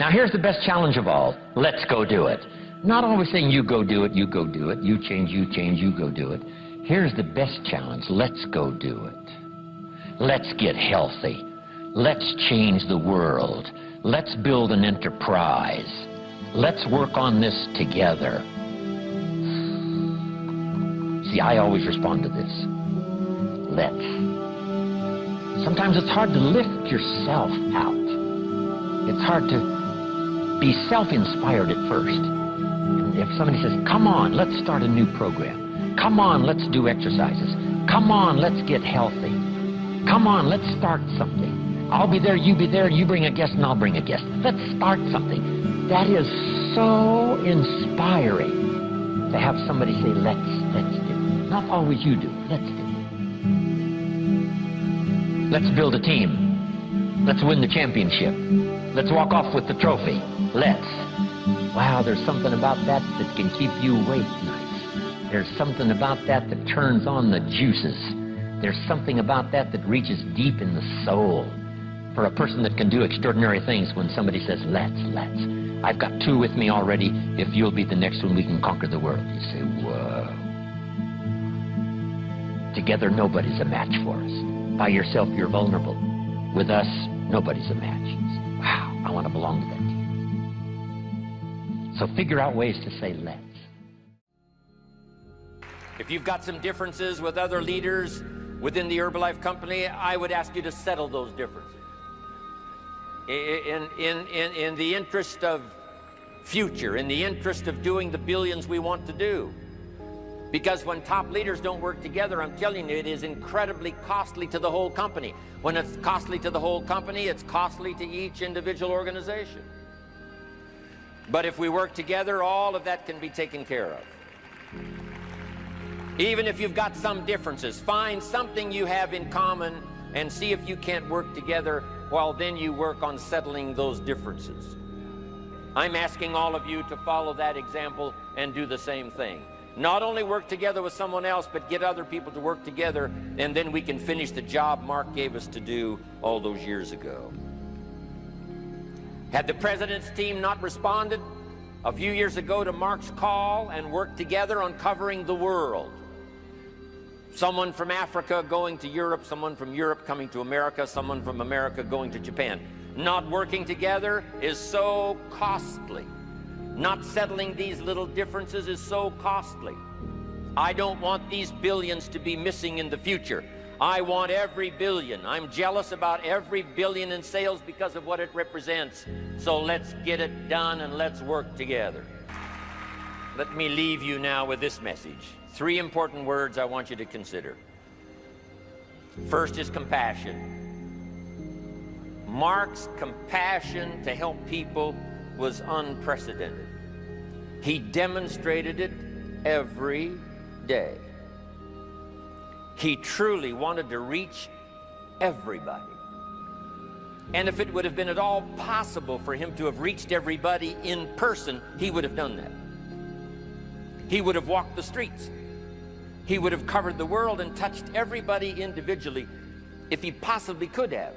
Now here's the best challenge of all. Let's go do it. Not always saying you go do it, you go do it, you change, you go do it. Here's the best challenge. Let's go do it. Let's get healthy. Let's change the world. Let's build an enterprise. Let's work on this together. See, I always respond to this. Let's. Sometimes it's hard to lift yourself out. It's hard to be self-inspired at first. And if somebody says, come on, let's start a new program. Come on, let's do exercises. Come on, let's get healthy. Come on, let's start something. I'll be there, you be there, you bring a guest and I'll bring a guest. Let's start something. That is so inspiring to have somebody say, let's do. Not always you do, let's do. Let's build a team. Let's win the championship. Let's walk off with the trophy. Let's. Wow, there's something about that that can keep you awake nights. There's something about that that turns on the juices. There's something about that that reaches deep in the soul. For a person that can do extraordinary things when somebody says, let's. I've got two with me already. If you'll be the next one, we can conquer the world. You say, whoa. Together, nobody's a match for us. By yourself, you're vulnerable. With us, nobody's a match. You say, wow, I want to belong to that team. So figure out ways to say, let's. If you've got some differences with other leaders within the Herbalife company, I would ask you to settle those differences. In the interest of future, in the interest of doing the billions we want to do. Because when top leaders don't work together, I'm telling you, it is incredibly costly to the whole company. When it's costly to the whole company, it's costly to each individual organization. But if we work together, all of that can be taken care of. Even if you've got some differences, find something you have in common and see if you can't work together, while then you work on settling those differences. I'm asking all of you to follow that example and do the same thing. Not only work together with someone else, but get other people to work together, and then we can finish the job Mark gave us to do all those years ago. Had the president's team not responded a few years ago to Mark's call and worked together on covering the world, someone from Africa going to Europe, someone from Europe coming to America, someone from America going to Japan. Not working together is so costly. Not settling these little differences is so costly. I don't want these billions to be missing in the future. I want every billion. I'm jealous about every billion in sales because of what it represents. So let's get it done and let's work together. Let me leave you now with this message. 3 important words I want you to consider. First is compassion. Mark's compassion to help people was unprecedented. He demonstrated it every day. He truly wanted to reach everybody. And if it would have been at all possible for him to have reached everybody in person, he would have done that. He would have walked the streets. He would have covered the world and touched everybody individually if he possibly could have.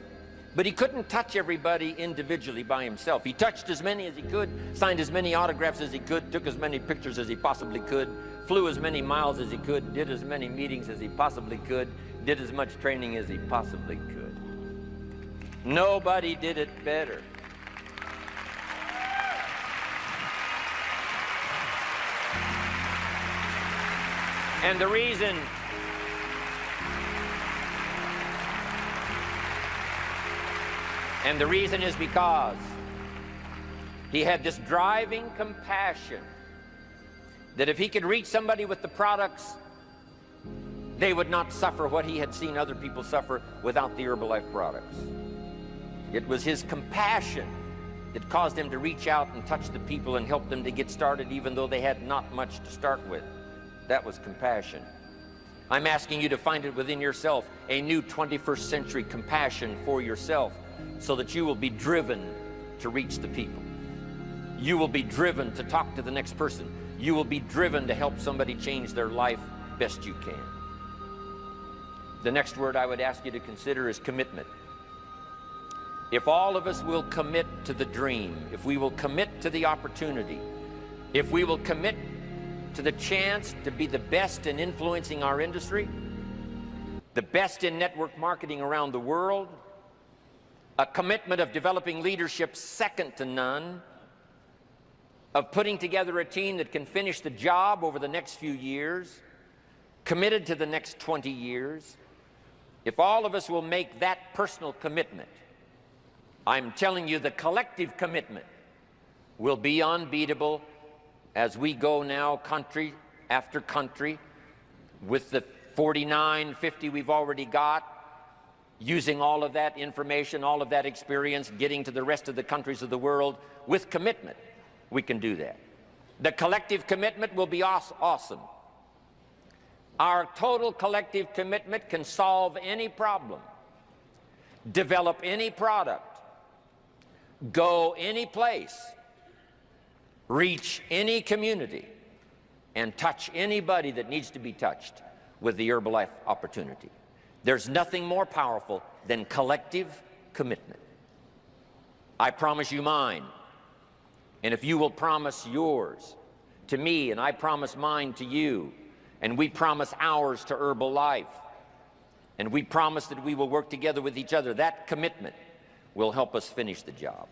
But he couldn't touch everybody individually by himself. He touched as many as he could, signed as many autographs as he could, took as many pictures as he possibly could, flew as many miles as he could, did as many meetings as he possibly could, did as much training as he possibly could. Nobody did it better. And the reason is because he had this driving compassion that if he could reach somebody with the products, they would not suffer what he had seen other people suffer without the Herbalife products. It was his compassion that caused him to reach out and touch the people and help them to get started even though they had not much to start with. That was compassion. I'm asking you to find it within yourself, a new 21st century compassion for yourself, so that you will be driven to reach the people. You will be driven to talk to the next person. You will be driven to help somebody change their life best you can. The next word I would ask you to consider is commitment. if all of us will commit to the dream, if we will commit to the opportunity, if we will commit to the chance to be the best in influencing our industry, the best in network marketing around the world, a commitment of developing leadership second to none, of putting together a team that can finish the job over the next few years, committed to the next 20 years, if all of us will make that personal commitment, I'm telling you the collective commitment will be unbeatable as we go now country after country with the 49, 50 we've already got, using all of that information, all of that experience, getting to the rest of the countries of the world with commitment. We can do that. The collective commitment will be awesome. Our total collective commitment can solve any problem, develop any product, go any place, reach any community, and touch anybody that needs to be touched with the Herbalife opportunity. There's nothing more powerful than collective commitment. I promise you mine, and if you will promise yours to me, and I promise mine to you, and we promise ours to Herbalife, and we promise that we will work together with each other, that commitment will help us finish the job.